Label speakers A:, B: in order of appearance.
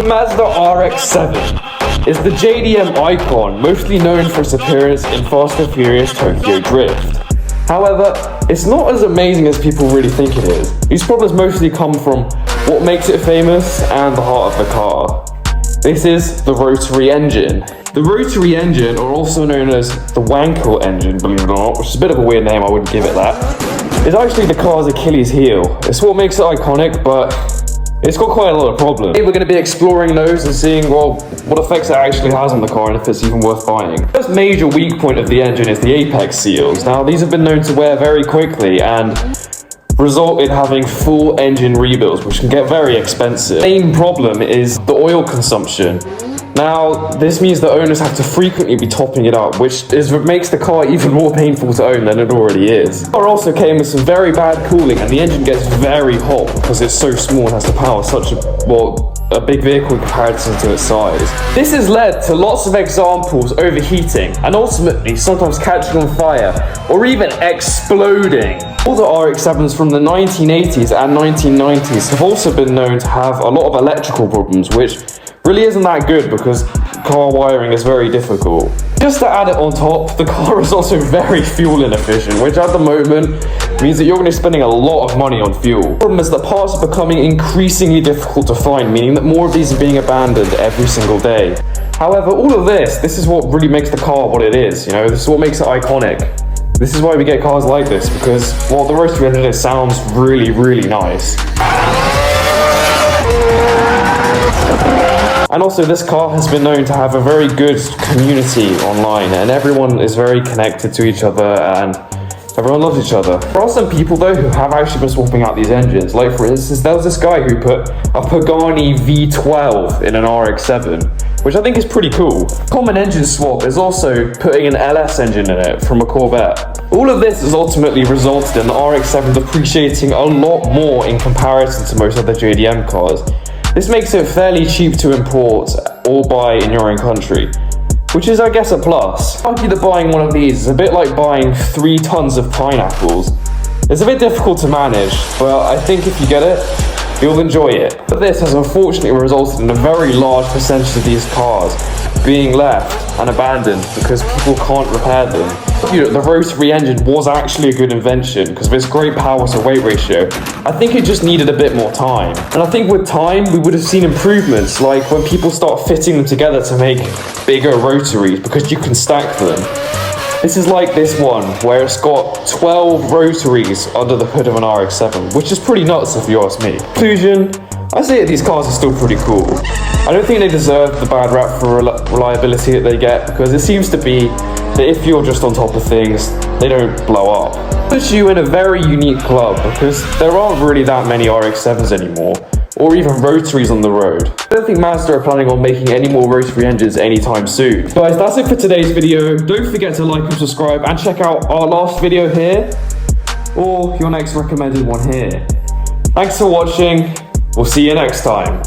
A: The Mazda RX7 is the JDM icon, mostly known for its appearance in Fast and Furious Tokyo Drift. However, it's not as amazing as people really think it is. These problems mostly come from what makes it famous and the heart of the car. This is the rotary engine. The rotary engine, or also known as the Wankel engine, believe it or not, which is a bit of a weird name, I wouldn't give it that, is actually the car's Achilles heel. It's what makes it iconic, but it's got quite a lot of problems. Today we're going to be exploring those and seeing, well, what effects it actually has on the car and if it's even worth buying. The first major weak point of the engine is the apex seals. Now, these have been known to wear very quickly and result in having full engine rebuilds, which can get very expensive. The main problem is the oil consumption. Now, this means that owners have to frequently be topping it up, which makes the car even more painful to own than it already is. The car also came with some very bad cooling, and the engine gets very hot because it's so small and has to power such a big vehicle in comparison to its size. This has led to lots of examples overheating and ultimately sometimes catching on fire or even exploding. All the RX-7s from the 1980s and 1990s have also been known to have a lot of electrical problems, which really isn't that good because car wiring is very difficult. Just to add it on top, the car is also very fuel inefficient, which at the moment means that you're going to be spending a lot of money on fuel. The problem is that parts are becoming increasingly difficult to find, meaning that more of these are being abandoned every single day. However, all of this is what really makes the car what it is, you know, this is what makes it iconic. This is why we get cars like this, because, well, the rotary engine sounds really, really nice. And also, this car has been known to have a very good community online, and everyone is very connected to each other and everyone loves each other. There are some people though who have actually been swapping out these engines. Like for instance, there was this guy who put a Pagani V12 in an RX-7, which I think is pretty cool. Common engine swap is also putting an LS engine in it from a Corvette. All of this has ultimately resulted in the RX-7 depreciating a lot more in comparison to most other JDM cars. This makes it fairly cheap to import or buy in your own country, which is, I guess, a plus. I argue that buying one of these is a bit like buying 3 tons of pineapples. It's a bit difficult to manage, but I think if you get it, you'll enjoy it. But this has unfortunately resulted in a very large percentage of these cars being left and abandoned because people can't repair them. You know, the rotary engine was actually a good invention because of its great power to weight ratio. I think it just needed a bit more time. And I think with time, we would have seen improvements, like when people start fitting them together to make bigger rotaries because you can stack them. This is like this one, where it's got 12 rotaries under the hood of an RX-7, which is pretty nuts if you ask me. Conclusion, I say that these cars are still pretty cool. I don't think they deserve the bad rap for reliability that they get, because it seems to be that if you're just on top of things, they don't blow up. It puts you in a very unique club, because there aren't really that many RX-7s anymore, or even rotaries on the road. I don't think Mazda are planning on making any more rotary engines anytime soon. Guys, that's it for today's video. Don't forget to like and subscribe, and check out our last video here, or your next recommended one here. Thanks for watching. We'll see you next time.